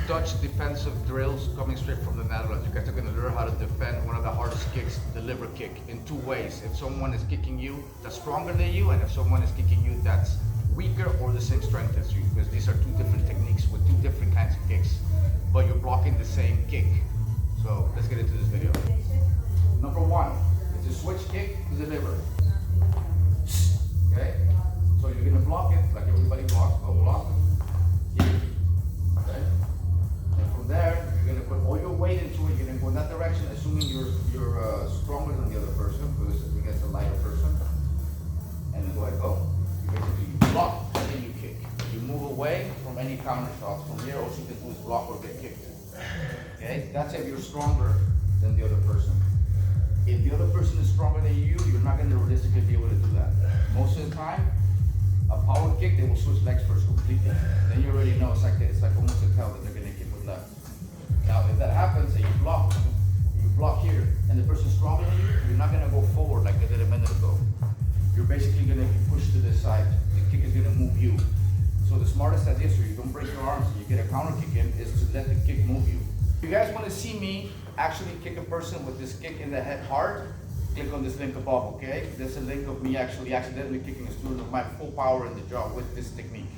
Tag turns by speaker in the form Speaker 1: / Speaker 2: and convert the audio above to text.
Speaker 1: Dutch defensive drills coming straight from the Netherlands. You guys are going to learn how to defend one of the hardest kicks, the liver kick, in two ways. If someone is kicking you that's stronger than you, and if someone is kicking you that's weaker or the same strength as you, because these are two different techniques with two different kinds of kicks, but you're blocking the same kick. So let's get into this video. Number one is a switch kick to the liver. Okay? So you're going to block it like everybody blocks. Go block. Kick. Okay? And from there, you're going to put all your weight into it. You're going to go in that direction, assuming you're stronger than the other person, because this is against a lighter person. And then go ahead, go. You block and then you kick. You move away from any counter shots. From here, all you can do is block or get kicked. Okay? That's if you're stronger than the other person. If the other person is stronger than you, you're not going to realistically be able to do that. Most of the time, a power kick, they will switch legs first completely. Then you already know it's like almost a tell that they're going to kick with left. Now, if that happens and you block here, and the person's stronger than you, you're not going to go forward like they did a minute ago. You're basically going to be pushed to this side. The kick is going to move you. So the smartest idea, so you don't break your arms and you get a counter kick in, is to let the kick move you. If you guys want to see me actually kick a person with this kick in the head hard, click on this link above, okay? There's a link of me actually accidentally kicking a student of mine full power in the jaw with this technique.